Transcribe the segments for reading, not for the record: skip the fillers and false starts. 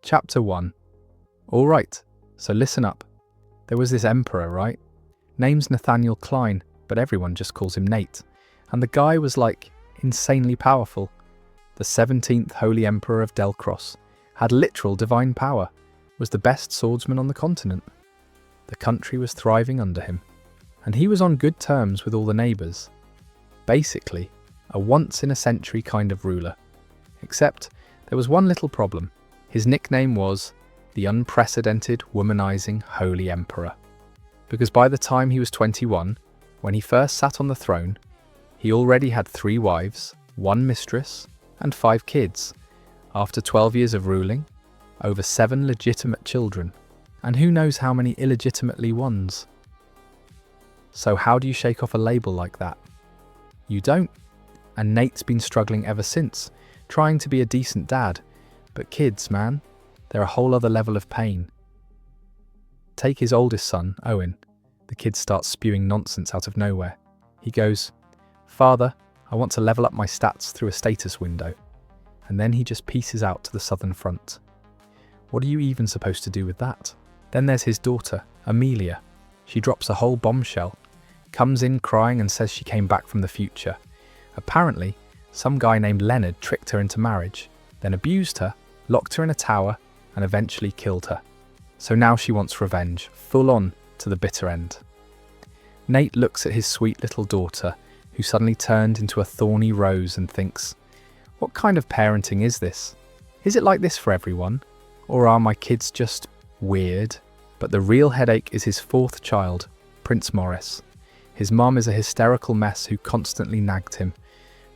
Chapter 1. Alright, so listen up. There was this emperor, right? Name's Nathaniel Klein, but everyone just calls him Nate. And the guy was like insanely powerful. The 17th Holy Emperor of Delcross, had literal divine power, was the best swordsman on the continent. The country was thriving under him, and he was on good terms with all the neighbours. Basically, a once-in-a-century kind of ruler. Except, there was one little problem. His nickname was the unprecedented, womanizing Holy Emperor. Because by the time he was 21, when he first sat on the throne, he already had 3 wives, 1 mistress, and 5 kids. After 12 years of ruling, over 7 legitimate children, and who knows how many illegitimately ones. So how do you shake off a label like that? You don't. And Nate's been struggling ever since, trying to be a decent dad. But kids, man, they're a whole other level of pain. Take his oldest son, Owen. The kid starts spewing nonsense out of nowhere. He goes, "Father, I want to level up my stats through a status window." And then he just pieces out to the southern front. What are you even supposed to do with that? Then there's his daughter, Amelia. She drops a whole bombshell, comes in crying and says she came back from the future. Apparently, some guy named Leonard tricked her into marriage, then abused her, locked her in a tower, and eventually killed her. So now she wants revenge, full on, to the bitter end. Nate looks at his sweet little daughter, who suddenly turned into a thorny rose, and thinks, what kind of parenting is this? Is it like this for everyone? Or are my kids just weird? But the real headache is his 4th child, Prince Morres. His mum is a hysterical mess who constantly nagged him,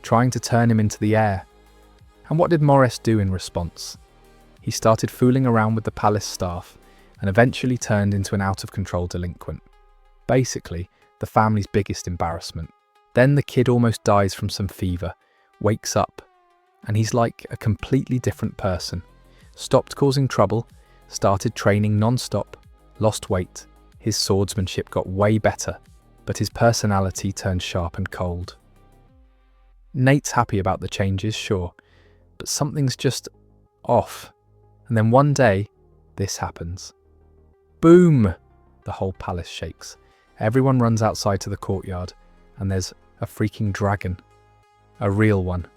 trying to turn him into the heir. And what did Morres do in response? He started fooling around with the palace staff and eventually turned into an out-of-control delinquent. Basically, the family's biggest embarrassment. Then the kid almost dies from some fever, wakes up, and he's like a completely different person. Stopped causing trouble, started training non-stop, lost weight, his swordsmanship got way better, but his personality turned sharp and cold. Nate's happy about the changes, sure, but something's just off. And then one day, this happens. Boom! The whole palace shakes. Everyone runs outside to the courtyard, and there's a freaking dragon. A real one.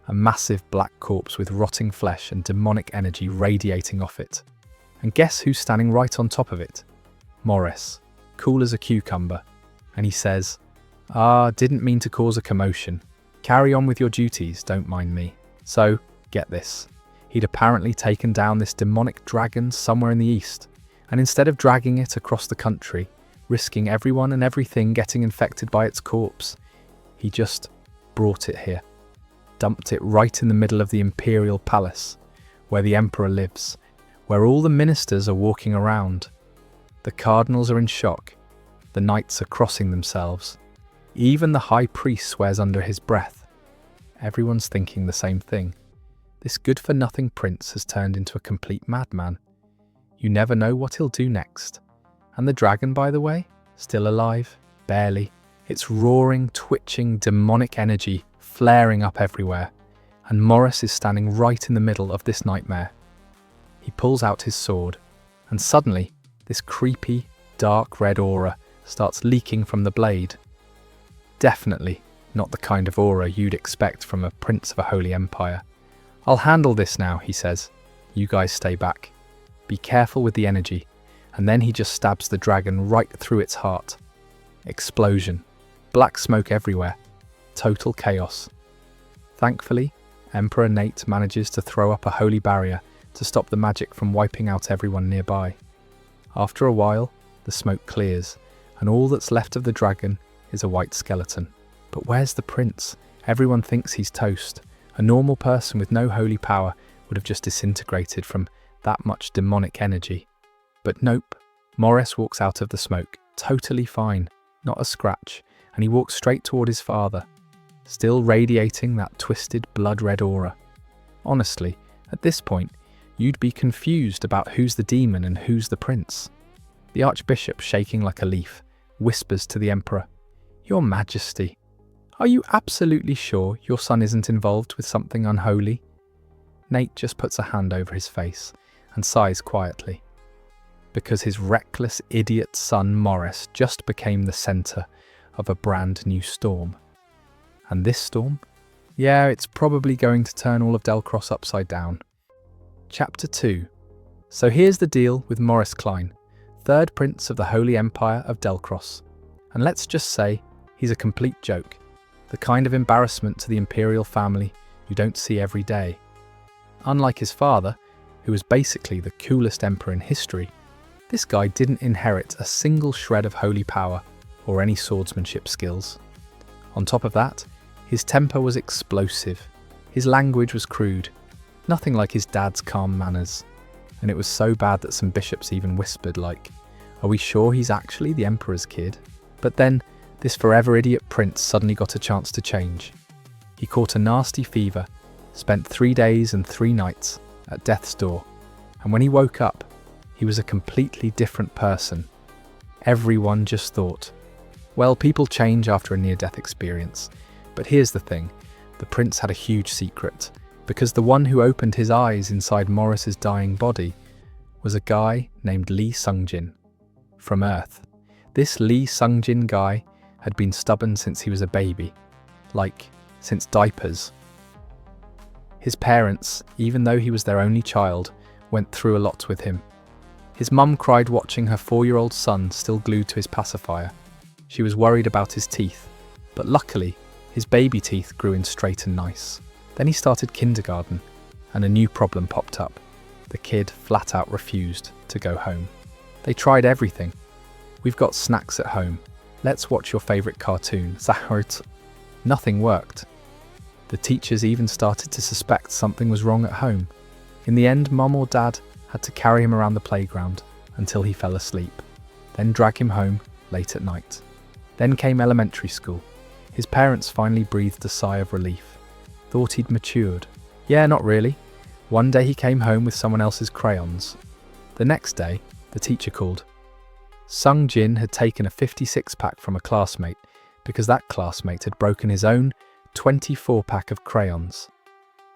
A massive black corpse with rotting flesh and demonic energy radiating off it. And guess who's standing right on top of it? Morres, cool as a cucumber. And he says, didn't mean to cause a commotion. Carry on with your duties, don't mind me. So, get this. He'd apparently taken down this demonic dragon somewhere in the east, and instead of dragging it across the country, risking everyone and everything getting infected by its corpse, he just brought it here. Dumped it right in the middle of the imperial palace, where the emperor lives, where all the ministers are walking around. The cardinals are in shock. The knights are crossing themselves. Even the high priest swears under his breath. Everyone's thinking the same thing. This good-for-nothing prince has turned into a complete madman. You never know what he'll do next. And the dragon, by the way, still alive? Barely. It's roaring, twitching, demonic energy flaring up everywhere. And Morres is standing right in the middle of this nightmare. He pulls out his sword, and suddenly, this creepy, dark red aura starts leaking from the blade. Definitely not the kind of aura you'd expect from a prince of a holy empire. "I'll handle this now," he says. "You guys stay back. Be careful with the energy." And then he just stabs the dragon right through its heart. Explosion. Black smoke everywhere. Total chaos. Thankfully, Emperor Nate manages to throw up a holy barrier to stop the magic from wiping out everyone nearby. After a while, the smoke clears, and all that's left of the dragon is a white skeleton. But where's the prince? Everyone thinks he's toast. A normal person with no holy power would have just disintegrated from that much demonic energy. But nope, Morres walks out of the smoke, totally fine, not a scratch, and he walks straight toward his father, still radiating that twisted blood-red aura. Honestly, at this point, you'd be confused about who's the demon and who's the prince. The archbishop, shaking like a leaf, whispers to the emperor, "Your Majesty, are you absolutely sure your son isn't involved with something unholy?" Nate just puts a hand over his face and sighs quietly. Because his reckless idiot son Morres just became the centre of a brand new storm. And this storm? Yeah, it's probably going to turn all of Delcross upside down. Chapter 2. So here's the deal with Morris Klein, third prince of the Holy Empire of Delcross. And let's just say, he's a complete joke. The kind of embarrassment to the imperial family you don't see every day. Unlike his father, who was basically the coolest emperor in history, this guy didn't inherit a single shred of holy power or any swordsmanship skills. On top of that, his temper was explosive, his language was crude, nothing like his dad's calm manners, and it was so bad that some bishops even whispered like, "Are we sure he's actually the emperor's kid?" But then, this forever idiot prince suddenly got a chance to change. He caught a nasty fever, spent 3 days and 3 nights at death's door, and when he woke up, he was a completely different person. Everyone just thought, well, people change after a near-death experience. But here's the thing, the prince had a huge secret, because the one who opened his eyes inside Morris's dying body was a guy named Lee Sungjin, from Earth. This Lee Sungjin guy had been stubborn since he was a baby, like, since diapers. His parents, even though he was their only child, went through a lot with him. His mum cried watching her 4-year-old son still glued to his pacifier. She was worried about his teeth, but luckily, his baby teeth grew in straight and nice. Then he started kindergarten, and a new problem popped up. The kid flat out refused to go home. They tried everything. We've got snacks at home. Let's watch your favourite cartoon. Nothing worked. The teachers even started to suspect something was wrong at home. In the end, mum or dad had to carry him around the playground until he fell asleep, then drag him home late at night. Then came elementary school. His parents finally breathed a sigh of relief. Thought he'd matured. Yeah, not really. One day he came home with someone else's crayons. The next day, the teacher called. Sung Jin had taken a 56-pack from a classmate because that classmate had broken his own 24-pack of crayons.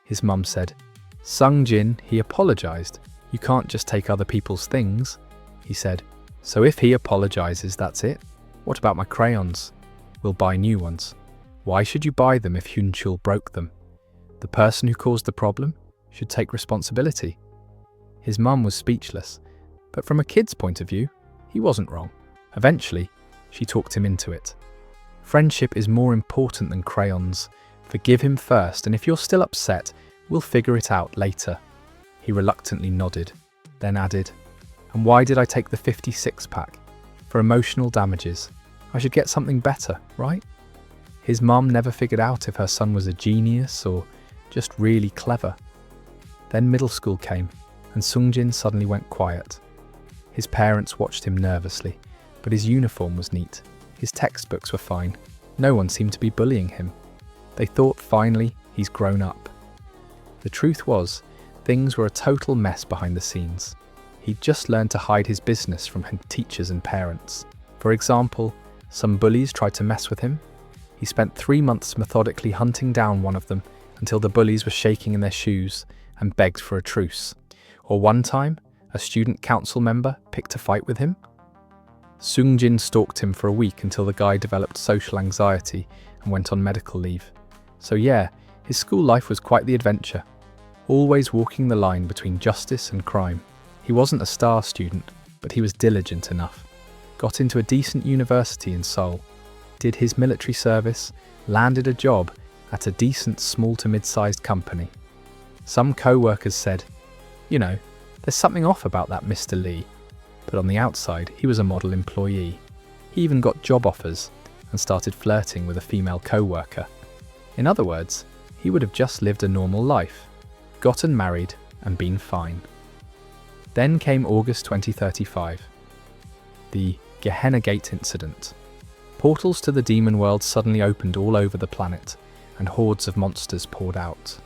His mum said, "Sung Jin, he apologised. You can't just take other people's things," he said. "So if he apologises, that's it? What about my crayons? We'll buy new ones. Why should you buy them if Hyunchul broke them? The person who caused the problem should take responsibility." His mum was speechless, but from a kid's point of view, he wasn't wrong. Eventually, she talked him into it. Friendship is more important than crayons. Forgive him first, and if you're still upset, we'll figure it out later. He reluctantly nodded, then added, "And why did I take the 56-pack? For emotional damages. I should get something better, right?" His mum never figured out if her son was a genius or just really clever. Then middle school came, and Sungjin suddenly went quiet. His parents watched him nervously, but his uniform was neat. His textbooks were fine. No one seemed to be bullying him. They thought finally he's grown up. The truth was, things were a total mess behind the scenes. He'd just learned to hide his business from teachers and parents. For example, some bullies tried to mess with him. He spent 3 months methodically hunting down one of them until the bullies were shaking in their shoes and begged for a truce. Or one time, a student council member picked a fight with him. Sungjin stalked him for a week until the guy developed social anxiety and went on medical leave. So yeah, his school life was quite the adventure, always walking the line between justice and crime. He wasn't a star student, but he was diligent enough. Got into a decent university in Seoul, did his military service, landed a job at a decent small to mid-sized company. Some co-workers said, "You know, there's something off about that Mr. Lee." But on the outside, he was a model employee. He even got job offers and started flirting with a female co-worker. In other words, he would have just lived a normal life, gotten married and been fine. Then came August 2035. The Gehenna Gate incident. Portals to the demon world suddenly opened all over the planet, and hordes of monsters poured out.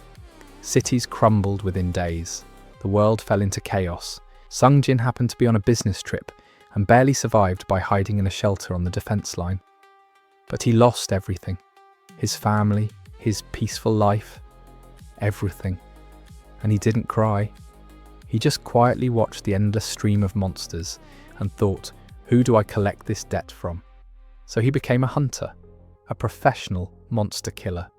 Cities crumbled within days. The world fell into chaos. Sungjin happened to be on a business trip and barely survived by hiding in a shelter on the defense line. But he lost everything. His family, his peaceful life, everything. And he didn't cry. He just quietly watched the endless stream of monsters and thought, who do I collect this debt from? So he became a hunter, a professional monster killer.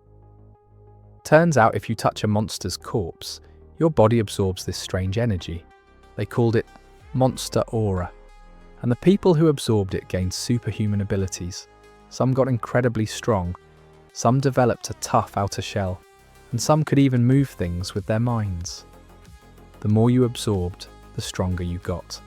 Turns out if you touch a monster's corpse, your body absorbs this strange energy. They called it monster aura. And the people who absorbed it gained superhuman abilities. Some got incredibly strong, some developed a tough outer shell, and some could even move things with their minds. The more you absorbed, the stronger you got.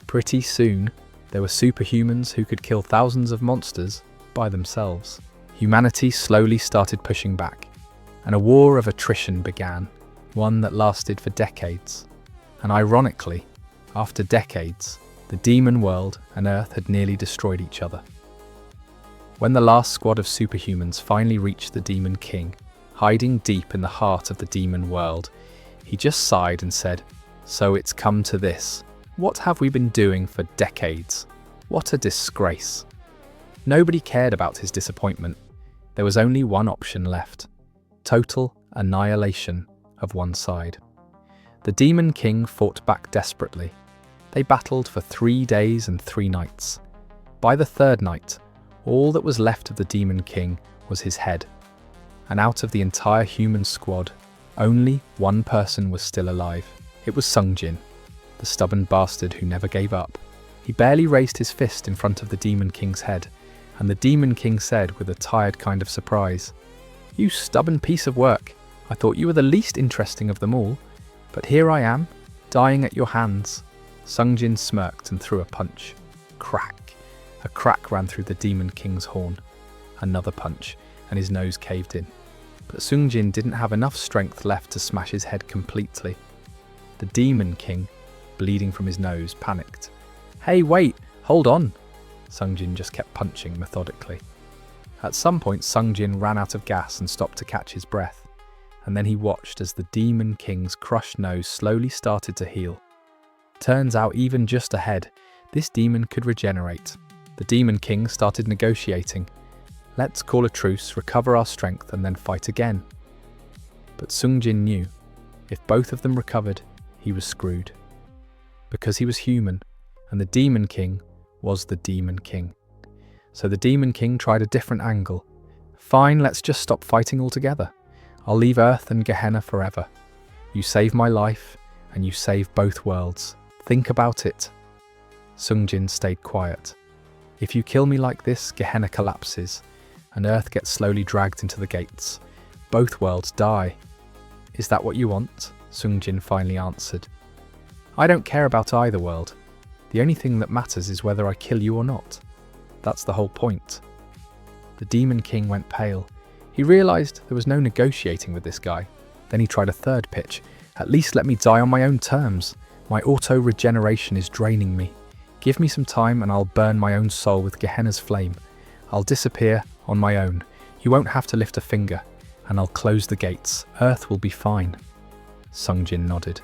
Pretty soon, there were superhumans who could kill thousands of monsters by themselves. Humanity slowly started pushing back, and a war of attrition began, one that lasted for decades. And ironically, after decades, the demon world and Earth had nearly destroyed each other. When the last squad of superhumans finally reached the Demon King, hiding deep in the heart of the demon world, he just sighed and said, "So it's come to this. What have we been doing for decades? What a disgrace." Nobody cared about his disappointment. There was only one option left: total annihilation of one side. The Demon King fought back desperately. They battled for 3 days and 3 nights. By the 3rd night, all that was left of the Demon King was his head. And out of the entire human squad, only one person was still alive. It was Sungjin, the stubborn bastard who never gave up. He barely raised his fist in front of the Demon King's head, and the Demon King said with a tired kind of surprise, "You stubborn piece of work. I thought you were the least interesting of them all, but here I am, dying at your hands." Sungjin smirked and threw a punch. Crack! A crack ran through the Demon King's horn. Another punch, and his nose caved in. But Sungjin didn't have enough strength left to smash his head completely. The Demon King, bleeding from his nose, panicked. "Hey, wait! Hold on!" Sungjin just kept punching methodically. At some point, Sungjin ran out of gas and stopped to catch his breath. And then he watched as the Demon King's crushed nose slowly started to heal. Turns out even just ahead, this demon could regenerate. The Demon King started negotiating. "Let's call a truce, recover our strength, and then fight again." But Sungjin knew, if both of them recovered, he was screwed. Because he was human, and the Demon King was the Demon King. So the Demon King tried a different angle. "Fine, let's just stop fighting altogether. I'll leave Earth and Gehenna forever. You save my life, and you save both worlds. Think about it." Sungjin stayed quiet. "If you kill me like this, Gehenna collapses, and Earth gets slowly dragged into the gates. Both worlds die." "Is that what you want?" Sungjin finally answered. "I don't care about either world. The only thing that matters is whether I kill you or not. That's the whole point." The Demon King went pale. He realized there was no negotiating with this guy. Then he tried a third pitch. "At least let me die on my own terms. My auto-regeneration is draining me. Give me some time and I'll burn my own soul with Gehenna's flame. I'll disappear on my own. You won't have to lift a finger, and I'll close the gates. Earth will be fine." Sungjin nodded.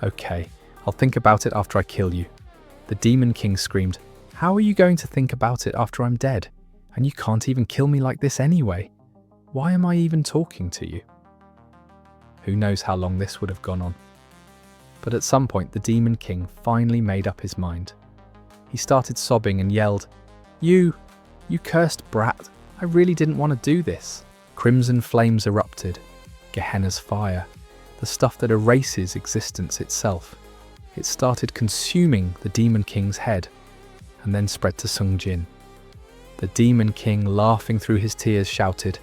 "Okay, I'll think about it after I kill you." The Demon King screamed, "How are you going to think about it after I'm dead? And you can't even kill me like this anyway. Why am I even talking to you?" Who knows how long this would have gone on. But at some point, the Demon King finally made up his mind. He started sobbing and yelled, You cursed brat, I really didn't want to do this." Crimson flames erupted, Gehenna's fire, the stuff that erases existence itself. It started consuming the Demon King's head, and then spread to Sungjin. The Demon King, laughing through his tears, shouted,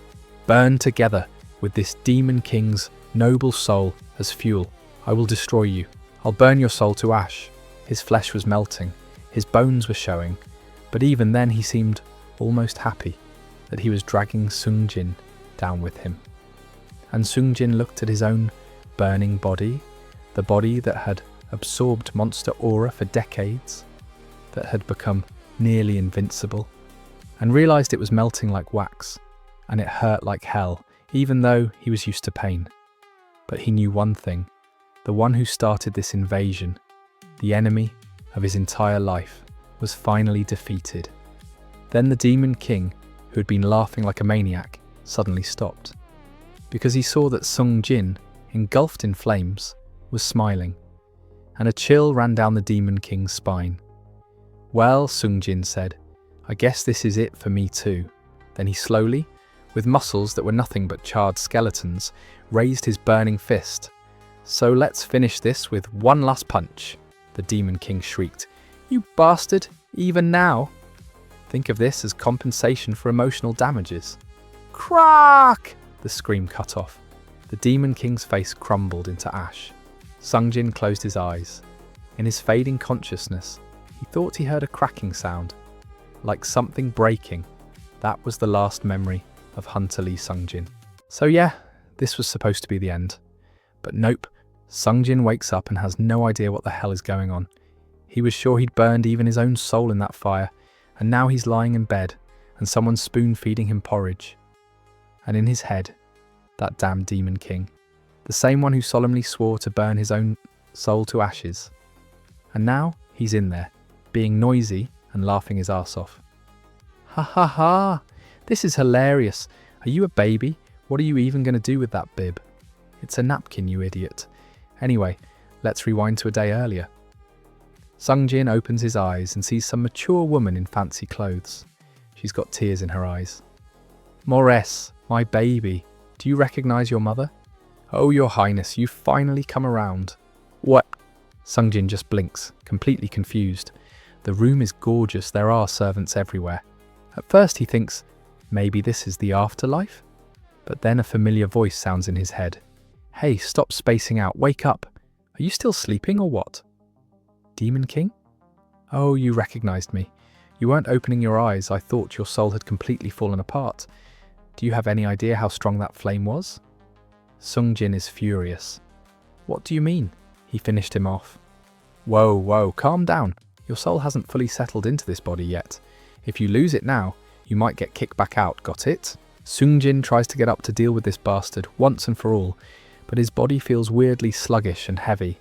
"Burn together with this Demon King's noble soul as fuel. I will destroy you. I'll burn your soul to ash." His flesh was melting, his bones were showing, but even then he seemed almost happy that he was dragging Sungjin down with him. And Sungjin looked at his own burning body, the body that had absorbed monster aura for decades, that had become nearly invincible, and realized it was melting like wax, and it hurt like hell, even though he was used to pain. But he knew one thing: the one who started this invasion, the enemy of his entire life, was finally defeated. Then the Demon King, who had been laughing like a maniac, suddenly stopped, because he saw that Sungjin, engulfed in flames, was smiling. and a chill ran down the Demon King's spine. "Well," Sungjin said, "I guess this is it for me too." Then he slowly, with muscles that were nothing but charred skeletons, raised his burning fist. "So let's finish this with one last punch," the Demon King shrieked. "You bastard, even now? Think of this as compensation for emotional damages." "Crack!" the scream cut off. The Demon King's face crumbled into ash. Sungjin closed his eyes. In his fading consciousness, he thought he heard a cracking sound, like something breaking. That was the last memory of Hunter Lee Sungjin. So yeah, this was supposed to be the end. But nope, Sungjin wakes up and has no idea what the hell is going on. He was sure he'd burned even his own soul in that fire, and now he's lying in bed, and someone's spoon-feeding him porridge. And in his head, that damn Demon King, the same one who solemnly swore to burn his own soul to ashes. And now he's in there, being noisy and laughing his arse off. "Ha ha ha! This is hilarious. Are you a baby? What are you even going to do with that bib?" "It's a napkin, you idiot. Anyway, let's rewind to a day earlier." Sungjin opens his eyes and sees some mature woman in fancy clothes. She's got tears in her eyes. "Morres, my baby, do you recognize your mother?" "Oh, your highness, you've finally come around." "What?" Sungjin just blinks, completely confused. The room is gorgeous, there are servants everywhere. At first he thinks, maybe this is the afterlife? But then a familiar voice sounds in his head. "Hey, stop spacing out, wake up. Are you still sleeping or what?" "Demon King? Oh, you recognized me. You weren't opening your eyes, I thought your soul had completely fallen apart. Do you have any idea how strong that flame was?" Sungjin is furious. "What do you mean?" He finished him off. Whoa, calm down. Your soul hasn't fully settled into this body yet. If you lose it now, you might get kicked back out, got it? Sungjin tries to get up to deal with this bastard once and for all, but his body feels weirdly sluggish and heavy.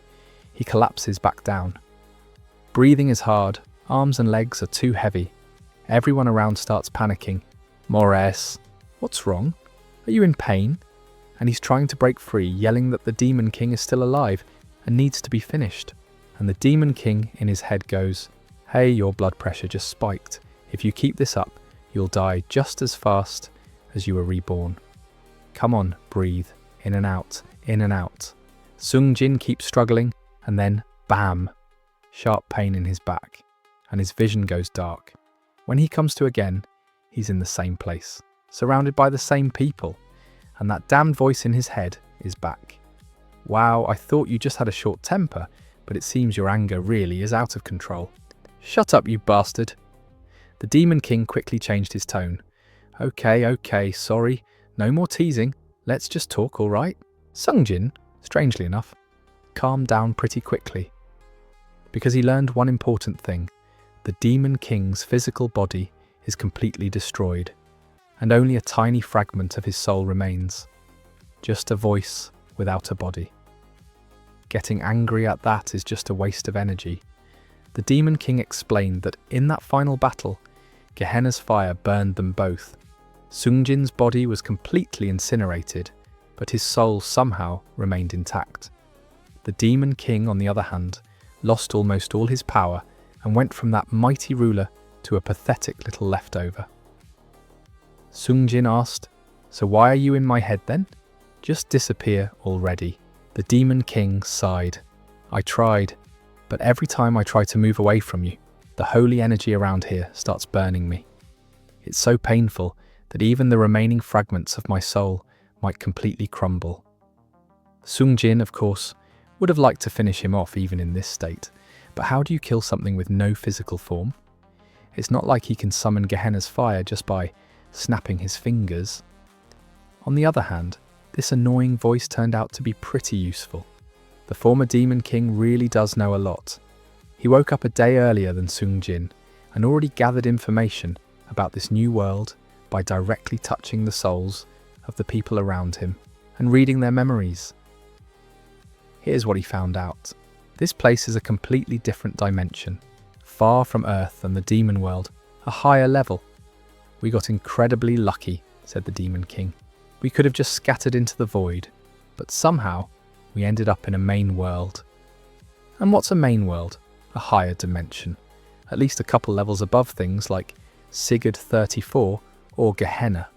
He collapses back down. Breathing is hard, arms and legs are too heavy. Everyone around starts panicking. "Morres, what's wrong? Are you in pain?" And he's trying to break free, yelling that the Demon King is still alive and needs to be finished. And the Demon King in his head goes, "Hey, your blood pressure just spiked. If you keep this up, you'll die just as fast as you were reborn. Come on, breathe, in and out, in and out." Sungjin keeps struggling, and then, bam, sharp pain in his back, and his vision goes dark. When he comes to again, he's in the same place, surrounded by the same people, and that damned voice in his head is back. "Wow, I thought you just had a short temper, but it seems your anger really is out of control." "Shut up, you bastard." The Demon King quickly changed his tone. Okay, sorry. No more teasing. Let's just talk, all right?" Sungjin, strangely enough, calmed down pretty quickly. Because he learned one important thing. The Demon King's physical body is completely destroyed, and only a tiny fragment of his soul remains. Just a voice without a body. Getting angry at that is just a waste of energy. The Demon King explained that in that final battle, Gehenna's fire burned them both. Sungjin's body was completely incinerated, but his soul somehow remained intact. The Demon King, on the other hand, lost almost all his power and went from that mighty ruler to a pathetic little leftover. Sungjin asked, "So why are you in my head then? Just disappear already." The Demon King sighed. "I tried, but every time I try to move away from you, the holy energy around here starts burning me. It's so painful that even the remaining fragments of my soul might completely crumble." Sungjin, of course, would have liked to finish him off even in this state, but how do you kill something with no physical form? It's not like he can summon Gehenna's fire just by snapping his fingers. On the other hand, this annoying voice turned out to be pretty useful. The former Demon King really does know a lot. He woke up a day earlier than Sungjin and already gathered information about this new world by directly touching the souls of the people around him and reading their memories. Here's what he found out. This place is a completely different dimension, far from Earth and the demon world, a higher level. "We got incredibly lucky," said the Demon King. "We could have just scattered into the void, but somehow we ended up in a main world." And what's a main world? A higher dimension, at least a couple levels above things like Sigurd 34 or Gehenna.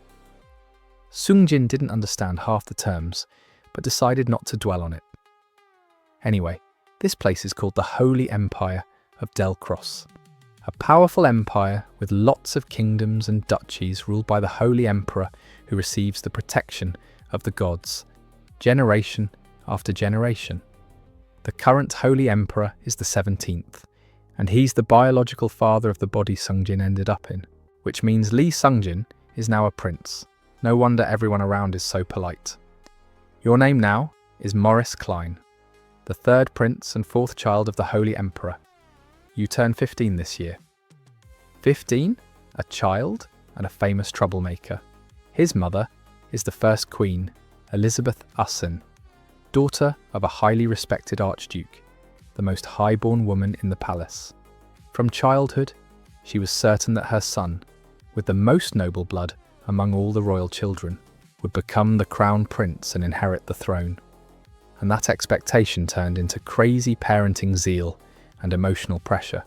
Sungjin didn't understand half the terms, but decided not to dwell on it. Anyway, this place is called the Holy Empire of Delcross, a powerful empire with lots of kingdoms and duchies ruled by the Holy Emperor who receives the protection of the gods, generation after generation. The current Holy Emperor is the 17th, and he's the biological father of the body Sungjin ended up in, which means Lee Sungjin is now a prince. No wonder everyone around is so polite. Your name now is Morres Klein, the third prince and fourth child of the Holy Emperor. You turn 15 this year. 15? A child and a famous troublemaker. His mother is the first queen, Elizabeth Ussen, daughter of a highly respected archduke, the most high-born woman in the palace. From childhood, she was certain that her son, with the most noble blood among all the royal children, would become the crown prince and inherit the throne. And that expectation turned into crazy parenting zeal and emotional pressure.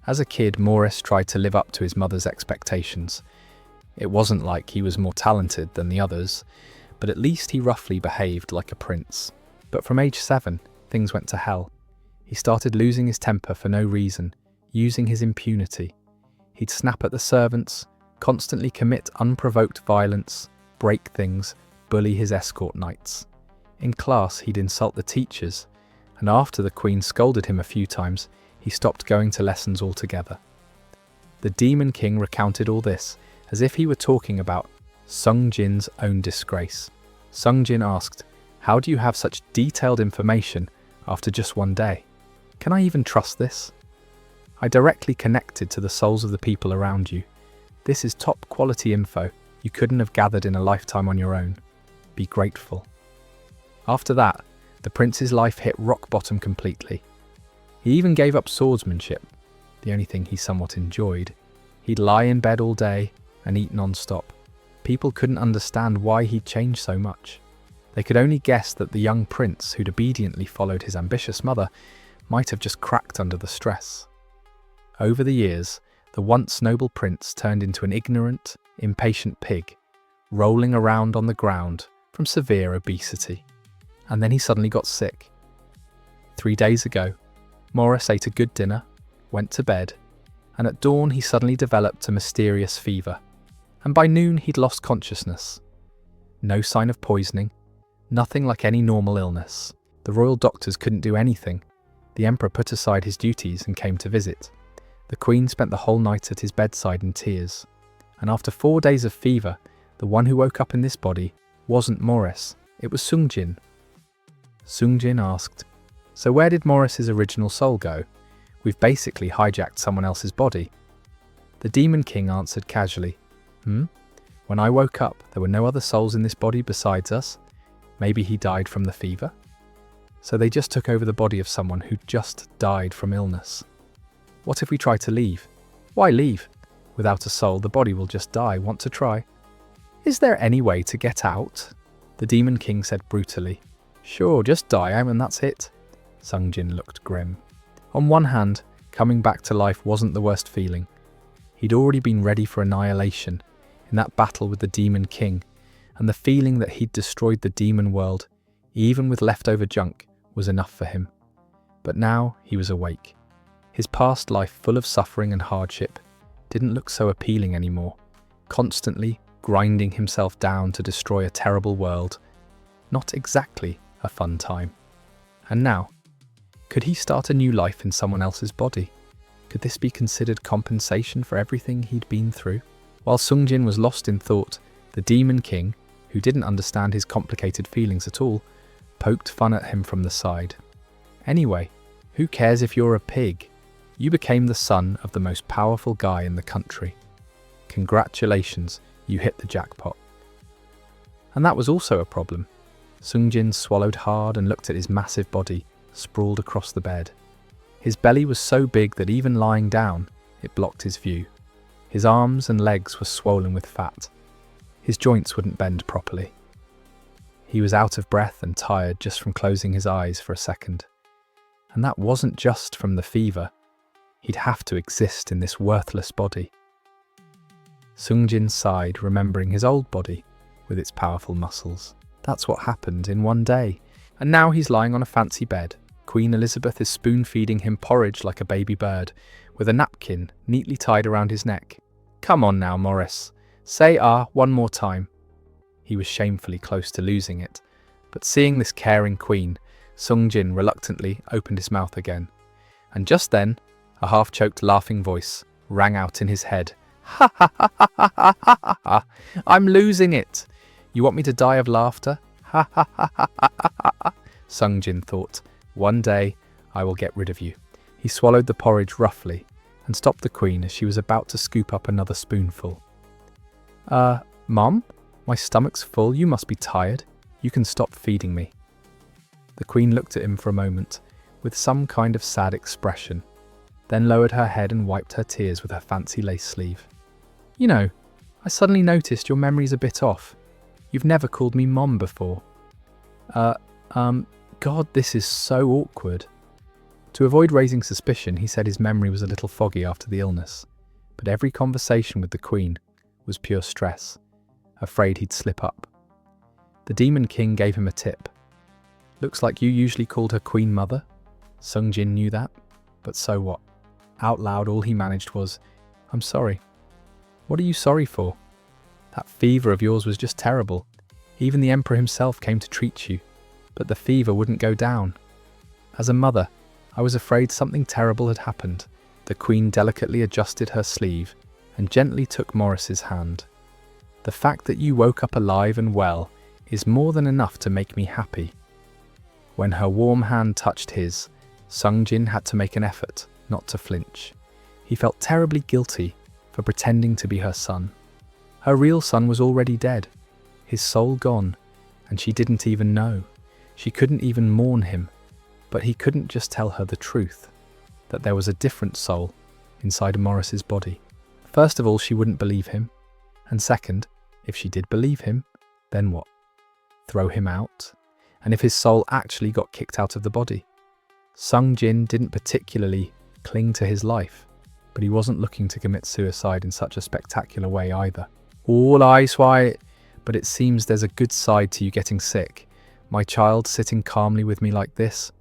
As a kid, Morres tried to live up to his mother's expectations. It wasn't like he was more talented than the others, but at least he roughly behaved like a prince. But from age 7, things went to hell. He started losing his temper for no reason, using his impunity. He'd snap at the servants, constantly commit unprovoked violence, break things, bully his escort knights. In class, he'd insult the teachers, and after the Queen scolded him a few times, he stopped going to lessons altogether. The Demon King recounted all this as if he were talking about Sungjin's own disgrace. Sungjin asked, "How do you have such detailed information after just one day? Can I even trust this? I directly connected to the souls of the people around you. This is top quality info you couldn't have gathered in a lifetime on your own. Be grateful." After that, the prince's life hit rock bottom completely. He even gave up swordsmanship, the only thing he somewhat enjoyed. He'd lie in bed all day and eat non-stop. People couldn't understand why he'd changed so much. They could only guess that the young prince who'd obediently followed his ambitious mother might have just cracked under the stress. Over the years, the once noble prince turned into an ignorant, impatient pig, rolling around on the ground from severe obesity. And then he suddenly got sick. 3 days ago, Morres ate a good dinner, went to bed, and at dawn he suddenly developed a mysterious fever. And by noon he'd lost consciousness. No sign of poisoning, nothing like any normal illness. The royal doctors couldn't do anything. The emperor put aside his duties and came to visit. The queen spent the whole night at his bedside in tears. And after 4 days of fever, the one who woke up in this body wasn't Morres, it was Sungjin. Sungjin asked, "So where did Morres's original soul go? We've basically hijacked someone else's body." The Demon King answered casually, When I woke up, there were no other souls in this body besides us. Maybe he died from the fever? So they just took over the body of someone who just died from illness. What if we try to leave? Why leave? Without a soul, the body will just die. Want to try? Is there any way to get out? The Demon King said brutally. Sure, just die and that's it. Sungjin looked grim. On one hand, coming back to life wasn't the worst feeling. He'd already been ready for annihilation in that battle with the Demon King, and the feeling that he'd destroyed the demon world, even with leftover junk, was enough for him. But now he was awake. His past life, full of suffering and hardship, didn't look so appealing anymore, constantly grinding himself down to destroy a terrible world. Not exactly a fun time. And now, could he start a new life in someone else's body? Could this be considered compensation for everything he'd been through? While Sungjin was lost in thought, the Demon King, who didn't understand his complicated feelings at all, poked fun at him from the side. Anyway, who cares if you're a pig? You became the son of the most powerful guy in the country. Congratulations, you hit the jackpot. And that was also a problem. Sungjin swallowed hard and looked at his massive body, sprawled across the bed. His belly was so big that even lying down, it blocked his view. His arms and legs were swollen with fat. His joints wouldn't bend properly. He was out of breath and tired just from closing his eyes for a second. And that wasn't just from the fever. He'd have to exist in this worthless body. Sungjin sighed, remembering his old body with its powerful muscles. That's what happened in one day. And now he's lying on a fancy bed. Queen Elizabeth is spoon-feeding him porridge like a baby bird, with a napkin neatly tied around his neck. Come on now, Morres. Say ah one more time. He was shamefully close to losing it, but seeing this caring queen, Sungjin reluctantly opened his mouth again. And just then, a half-choked laughing voice rang out in his head. Ha ha ha ha ha ha ha ha! I'm losing it! You want me to die of laughter? Ha ha ha ha ha ha ha! Sungjin thought, one day I will get rid of you. He swallowed the porridge roughly and stopped the queen as she was about to scoop up another spoonful. Mom? My stomach's full, you must be tired. You can stop feeding me. The queen looked at him for a moment with some kind of sad expression, then lowered her head and wiped her tears with her fancy lace sleeve. You know, I suddenly noticed your memory's a bit off. You've never called me Mom before. God, this is so awkward. To avoid raising suspicion, he said his memory was a little foggy after the illness, but every conversation with the queen was pure stress, afraid he'd slip up. The Demon King gave him a tip. Looks like you usually called her Queen Mother. Sungjin knew that, but so what? Out loud, all he managed was, I'm sorry. What are you sorry for? That fever of yours was just terrible. Even the Emperor himself came to treat you, but the fever wouldn't go down. As a mother, I was afraid something terrible had happened. The Queen delicately adjusted her sleeve and gently took Morris's hand. The fact that you woke up alive and well is more than enough to make me happy. When her warm hand touched his, Sungjin had to make an effort not to flinch. He felt terribly guilty for pretending to be her son. Her real son was already dead, his soul gone, and she didn't even know. She couldn't even mourn him, but he couldn't just tell her the truth, that there was a different soul inside Morris's body. First of all, she wouldn't believe him, and second, if she did believe him, then what? Throw him out? And if his soul actually got kicked out of the body? Sungjin didn't particularly cling to his life, but he wasn't looking to commit suicide in such a spectacular way either. All eyes wide, but it seems there's a good side to you getting sick. My child sitting calmly with me like this.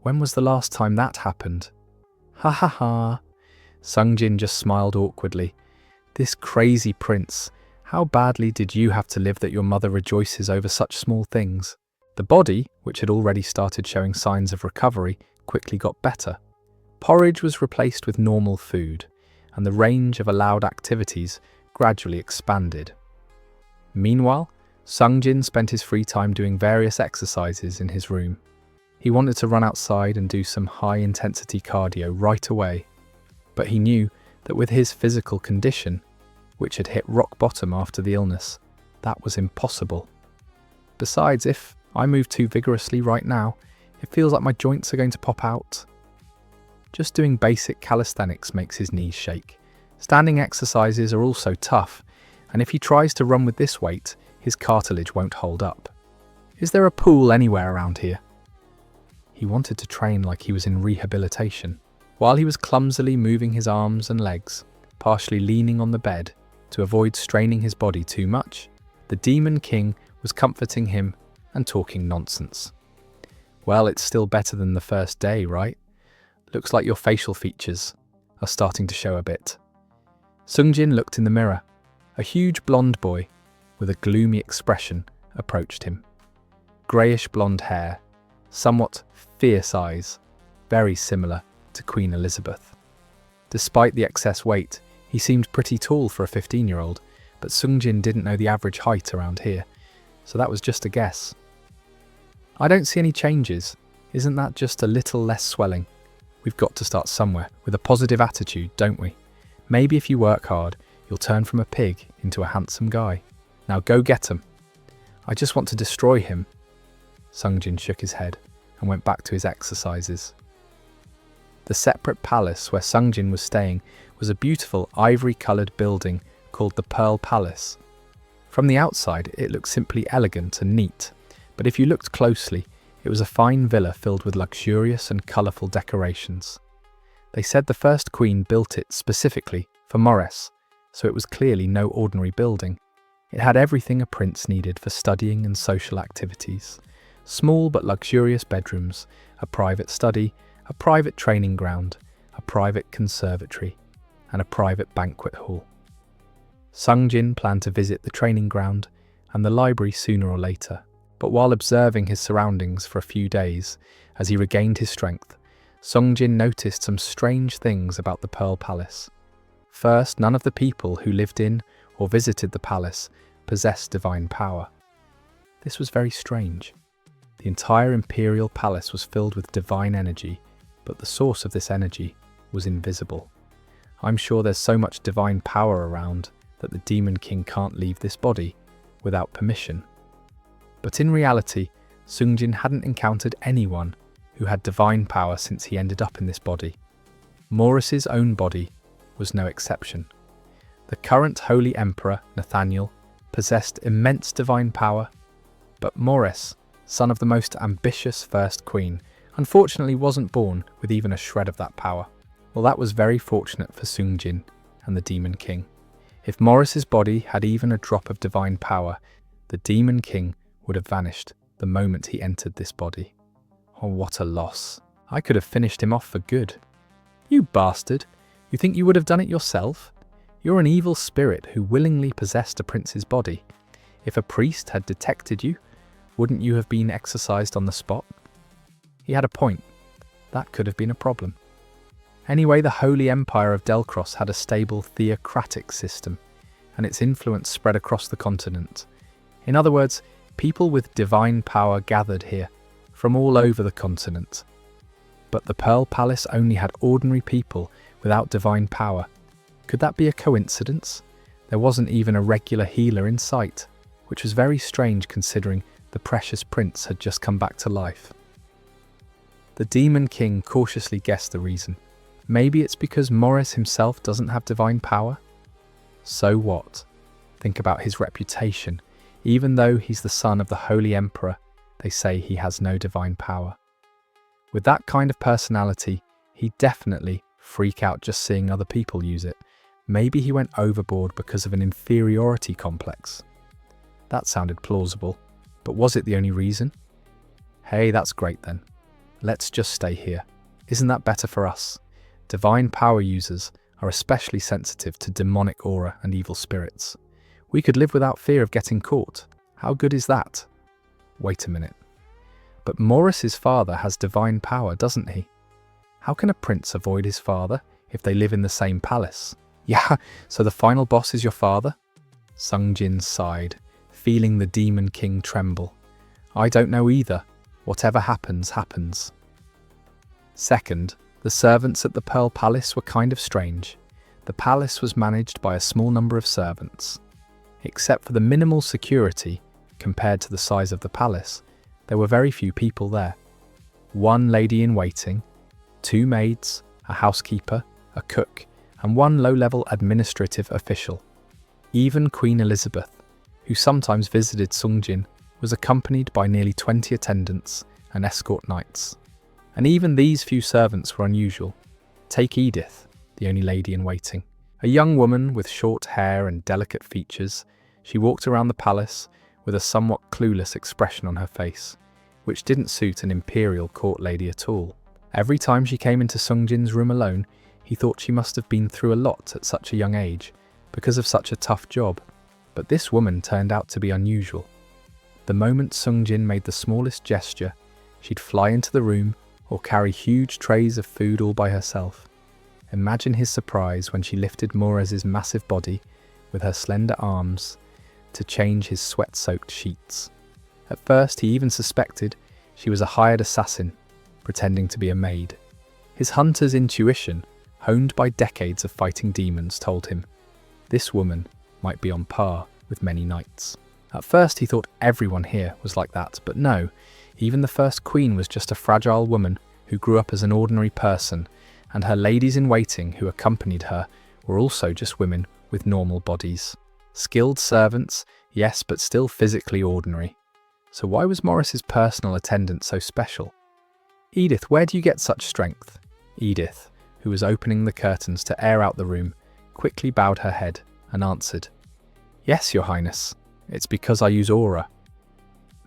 When was the last time that happened? Ha ha ha. Sungjin just smiled awkwardly. This crazy prince, how badly did you have to live that your mother rejoices over such small things? The body, which had already started showing signs of recovery, quickly got better. Porridge was replaced with normal food, and the range of allowed activities gradually expanded. Meanwhile, Sungjin spent his free time doing various exercises in his room. He wanted to run outside and do some high-intensity cardio right away, but he knew that with his physical condition, which had hit rock bottom after the illness, that was impossible. Besides, if I move too vigorously right now, it feels like my joints are going to pop out. Just doing basic calisthenics makes his knees shake. Standing exercises are also tough, and if he tries to run with this weight, his cartilage won't hold up. Is there a pool anywhere around here? He wanted to train like he was in rehabilitation. While he was clumsily moving his arms and legs, partially leaning on the bed to avoid straining his body too much, the Demon King was comforting him and talking nonsense. Well, it's still better than the first day, right? Looks like your facial features are starting to show a bit. Sungjin looked in the mirror. A huge blonde boy with a gloomy expression approached him. Greyish blonde hair, somewhat fierce eyes, very similar to Queen Elizabeth. Despite the excess weight, he seemed pretty tall for a 15-year-old, but Sungjin didn't know the average height around here, so that was just a guess. I don't see any changes. Isn't that just a little less swelling? We've got to start somewhere, with a positive attitude, don't we? Maybe if you work hard, you'll turn from a pig into a handsome guy. Now go get him. I just want to destroy him. Sungjin shook his head and went back to his exercises. The separate palace where Sungjin was staying was a beautiful ivory-coloured building called the Pearl Palace. From the outside, it looked simply elegant and neat, but if you looked closely, It was a fine villa filled with luxurious and colourful decorations. They said the first queen built it specifically for Morres, so it was clearly no ordinary building. It had everything a prince needed for studying and social activities. Small but luxurious bedrooms, a private study, a private training ground, a private conservatory, and a private banquet hall. Sungjin planned to visit the training ground and the library sooner or later, but while observing his surroundings for a few days, as he regained his strength, Sungjin noticed some strange things about the Pearl Palace. First, none of the people who lived in or visited the palace possessed divine power. This was very strange. The entire imperial palace was filled with divine energy, but the source of this energy was invisible. I'm sure there's so much divine power around that the Demon King can't leave this body without permission. But in reality, Sungjin hadn't encountered anyone who had divine power since he ended up in this body. Morris's own body was no exception. The current Holy Emperor, Nathaniel, possessed immense divine power, but Morres, son of the most ambitious first queen, unfortunately wasn't born with even a shred of that power. Well, that was very fortunate for Sungjin and the Demon King. If Morris's body had even a drop of divine power, the Demon King would have vanished the moment he entered this body. Oh, what a loss. I could have finished him off for good. You bastard! You think you would have done it yourself? You're an evil spirit who willingly possessed a prince's body. If a priest had detected you, wouldn't you have been exorcised on the spot? He had a point. That could have been a problem. Anyway, the Holy Empire of Delcross had a stable theocratic system, and its influence spread across the continent. In other words, people with divine power gathered here, from all over the continent. But the Pearl Palace only had ordinary people without divine power. Could that be a coincidence? There wasn't even a regular healer in sight, which was very strange considering the precious prince had just come back to life. The Demon King cautiously guessed the reason. Maybe it's because Morres himself doesn't have divine power? So what? Think about his reputation. Even though he's the son of the Holy Emperor, they say he has no divine power. With that kind of personality, he'd definitely freak out just seeing other people use it. Maybe he went overboard because of an inferiority complex. That sounded plausible, but was it the only reason? Hey, that's great then. Let's just stay here. Isn't that better for us? Divine power users are especially sensitive to demonic aura and evil spirits. We could live without fear of getting caught. How good is that? Wait a minute. But Morris's father has divine power, doesn't he? How can a prince avoid his father if they live in the same palace? Yeah, so the final boss is your father? Sungjin sighed, feeling the Demon King tremble. I don't know either. Whatever happens, happens. Second, the servants at the Pearl Palace were kind of strange. The palace was managed by a small number of servants. Except for the minimal security, compared to the size of the palace, there were very few people there. One lady in waiting, 2 maids, a housekeeper, a cook, and 1 low-level administrative official. Even Queen Elizabeth, who sometimes visited Sungjin, was accompanied by nearly 20 attendants and escort knights. And even these few servants were unusual. Take Edith, the only lady in waiting. A young woman with short hair and delicate features, she walked around the palace with a somewhat clueless expression on her face, which didn't suit an imperial court lady at all. Every time she came into Sungjin's room alone, he thought she must have been through a lot at such a young age, because of such a tough job. But this woman turned out to be unusual. The moment Sungjin made the smallest gesture, she'd fly into the room or carry huge trays of food all by herself. Imagine his surprise when she lifted Morres's massive body with her slender arms to change his sweat-soaked sheets. At first, he even suspected she was a hired assassin, pretending to be a maid. His hunter's intuition, honed by decades of fighting demons, told him this woman might be on par with many knights. At first, he thought everyone here was like that, but no, even the first queen was just a fragile woman who grew up as an ordinary person, and her ladies-in-waiting who accompanied her were also just women with normal bodies. Skilled servants, yes, but still physically ordinary. So why was Morris's personal attendant so special? Edith, where do you get such strength? Edith, who was opening the curtains to air out the room, quickly bowed her head and answered, Yes, Your Highness, it's because I use aura.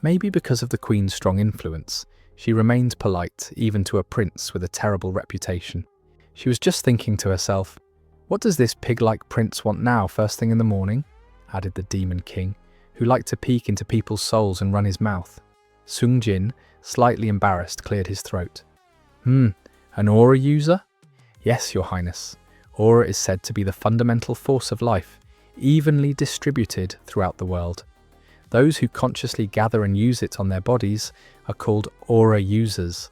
Maybe because of the Queen's strong influence, she remained polite even to a prince with a terrible reputation. She was just thinking to herself, What does this pig-like prince want now first thing in the morning? Added the Demon King, who liked to peek into people's souls and run his mouth. Sung Jin, slightly embarrassed, cleared his throat. An aura user? Yes, Your Highness. Aura is said to be the fundamental force of life, evenly distributed throughout the world. Those who consciously gather and use it on their bodies are called aura users.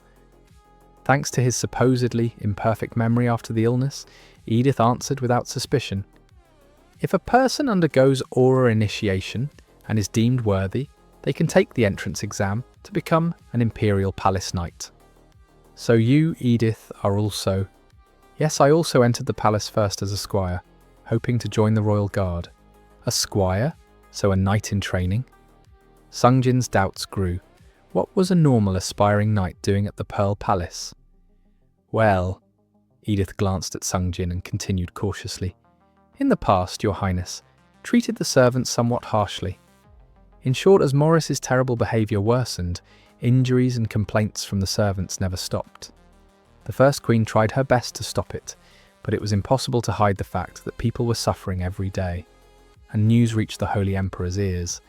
Thanks to his supposedly imperfect memory after the illness, Edith answered without suspicion. If a person undergoes aura initiation and is deemed worthy, they can take the entrance exam to become an Imperial Palace Knight. So you, Edith, are also... Yes, I also entered the palace first as a squire, hoping to join the Royal Guard. A squire? So a knight in training? Sung Jin's doubts grew. What was a normal aspiring knight doing at the Pearl Palace? Well, Edith glanced at Sung Jin and continued cautiously. In the past, Your Highness treated the servants somewhat harshly. In short, as Morris's terrible behaviour worsened, injuries and complaints from the servants never stopped. The first queen tried her best to stop it, but it was impossible to hide the fact that people were suffering every day. And news reached the Holy Emperor's ears.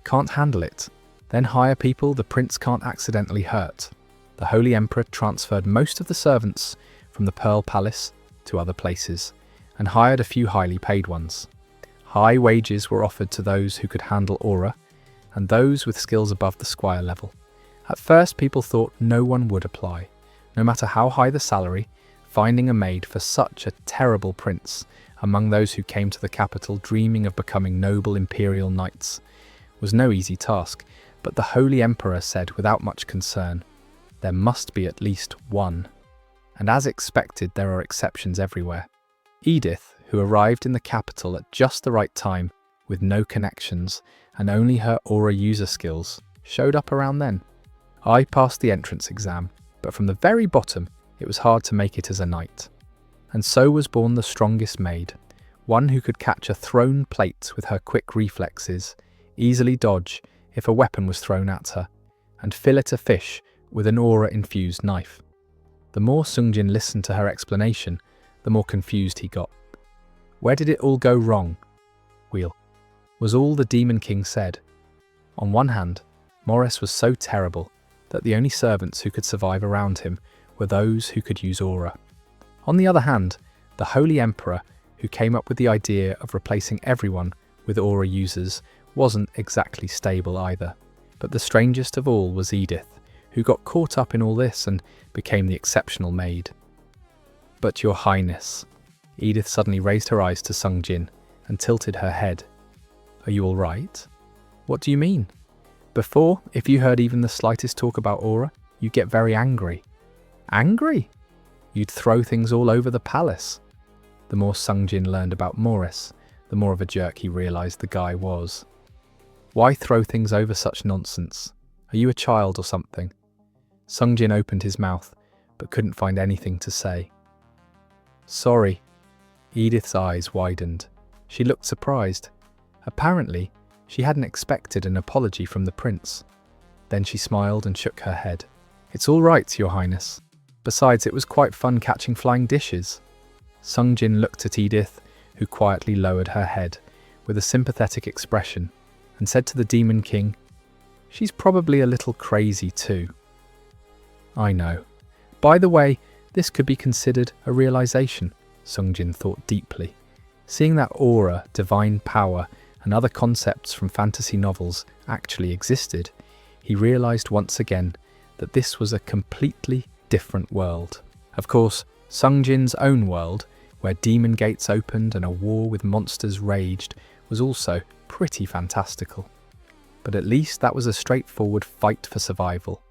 Can't handle it. Then hire people the prince can't accidentally hurt. The Holy Emperor transferred most of the servants from the Pearl Palace to other places, and hired a few highly paid ones. High wages were offered to those who could handle aura, and those with skills above the squire level. At first people thought no one would apply. No matter how high the salary, finding a maid for such a terrible prince among those who came to the capital dreaming of becoming noble imperial knights was no easy task, but the Holy Emperor said without much concern, there must be at least one. And as expected, there are exceptions everywhere. Edith, who arrived in the capital at just the right time, with no connections and only her aura user skills, showed up around then. I passed the entrance exam, but from the very bottom, it was hard to make it as a knight. And so was born the strongest maid, one who could catch a thrown plate with her quick reflexes, easily dodge if a weapon was thrown at her, and fillet a fish with an aura-infused knife. The more Sung Jin listened to her explanation, the more confused he got. Where did it all go wrong? Was all the Demon King said. On one hand, Morres was so terrible that the only servants who could survive around him were those who could use aura. On the other hand, the Holy Emperor, who came up with the idea of replacing everyone with aura users, wasn't exactly stable either. But the strangest of all was Edith, who got caught up in all this and became the exceptional maid. But Your Highness, Edith suddenly raised her eyes to Sung Jin and tilted her head. Are you all right? What do you mean? Before, if you heard even the slightest talk about aura, you'd get very angry. Angry? You'd throw things all over the palace. The more Sung Jin learned about Morres, the more of a jerk he realised the guy was. Why throw things over such nonsense? Are you a child or something? Sung Jin opened his mouth, but couldn't find anything to say. Sorry. Edith's eyes widened. She looked surprised. Apparently, she hadn't expected an apology from the prince. Then she smiled and shook her head. It's all right, Your Highness. Besides, it was quite fun catching flying dishes. Sung Jin looked at Edith, who quietly lowered her head with a sympathetic expression, and said to the Demon King, She's probably a little crazy too. I know. By the way, this could be considered a realization, Sung Jin thought deeply. Seeing that aura, divine power, and other concepts from fantasy novels actually existed, he realized once again that this was a completely different world. Of course, Sung Jin's own world, where demon gates opened and a war with monsters raged, was also pretty fantastical. But at least that was a straightforward fight for survival.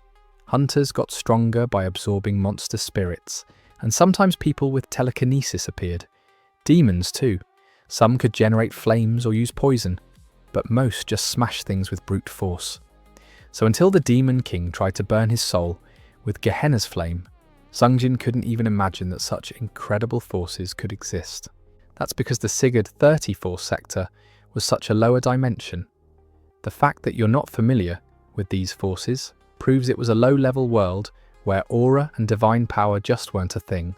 Hunters got stronger by absorbing monster spirits, and sometimes people with telekinesis appeared. Demons too. Some could generate flames or use poison, but most just smashed things with brute force. So until the Demon King tried to burn his soul with Gehenna's flame, Sungjin couldn't even imagine that such incredible forces could exist. That's because the Sigurd 34 sector was such a lower dimension. The fact that you're not familiar with these forces proves it was a low-level world where aura and divine power just weren't a thing.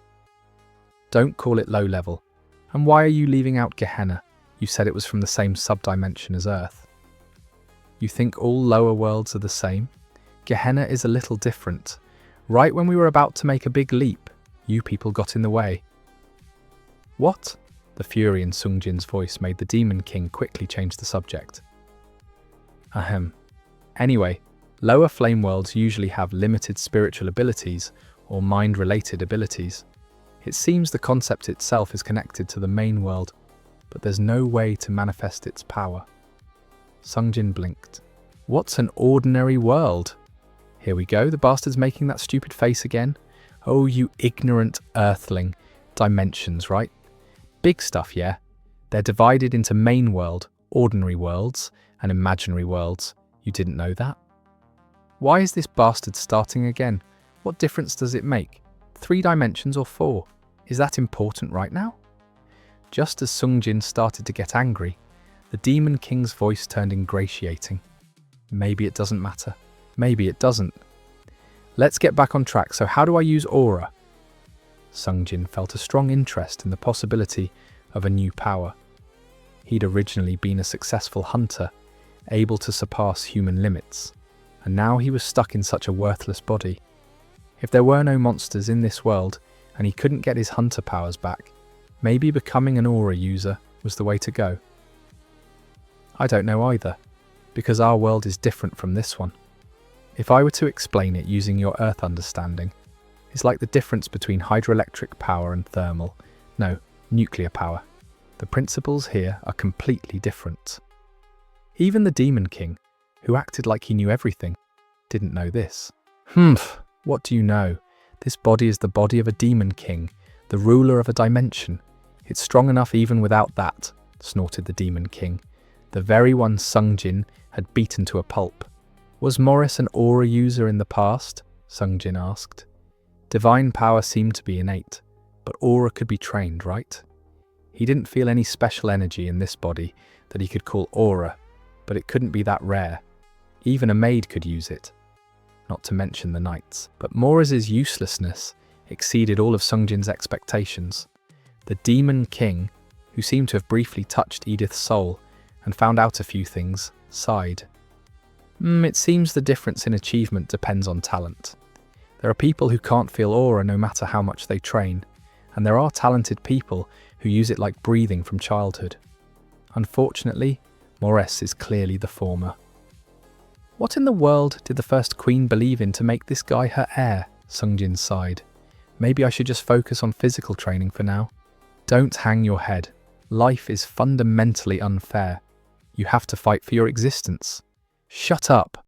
Don't call it low-level. And why are you leaving out Gehenna? You said it was from the same sub-dimension as Earth. You think all lower worlds are the same? Gehenna is a little different. Right when we were about to make a big leap, you people got in the way. What? The fury in Sungjin's voice made the Demon King quickly change the subject. Ahem. Anyway, lower flame worlds usually have limited spiritual abilities or mind-related abilities. It seems the concept itself is connected to the main world, but there's no way to manifest its power. Sungjin blinked. What's an ordinary world? Here we go, the bastard's making that stupid face again. Oh, you ignorant earthling. Dimensions, right? Big stuff, yeah? They're divided into main world, ordinary worlds, and imaginary worlds. You didn't know that? Why is this bastard starting again? What difference does it make? 3 dimensions or 4? Is that important right now? Just as Sungjin started to get angry, the Demon King's voice turned ingratiating. Maybe it doesn't matter. Maybe it doesn't. Let's get back on track. So how do I use aura? Sungjin felt a strong interest in the possibility of a new power. He'd originally been a successful hunter, able to surpass human limits, and now he was stuck in such a worthless body. If there were no monsters in this world and he couldn't get his hunter powers back, maybe becoming an aura user was the way to go. I don't know either, because our world is different from this one. If I were to explain it using your Earth understanding, it's like the difference between hydroelectric power and nuclear power. The principles here are completely different. Even the Demon King, who acted like he knew everything, didn't know this. What do you know? This body is the body of a Demon King, the ruler of a dimension. It's strong enough even without that, snorted the Demon King, the very one Sungjin had beaten to a pulp. Was Morres an aura user in the past? Sungjin asked. Divine power seemed to be innate, but aura could be trained, right? He didn't feel any special energy in this body that he could call aura, but it couldn't be that rare. Even a maid could use it, not to mention the knights. But Morres' uselessness exceeded all of Sungjin's expectations. The Demon King, who seemed to have briefly touched Edith's soul and found out a few things, sighed. It seems the difference in achievement depends on talent. There are people who can't feel aura no matter how much they train, and there are talented people who use it like breathing from childhood. Unfortunately, Morres is clearly the former. What in the world did the first queen believe in to make this guy her heir? Sungjin sighed. Maybe I should just focus on physical training for now. Don't hang your head. Life is fundamentally unfair. You have to fight for your existence. Shut up.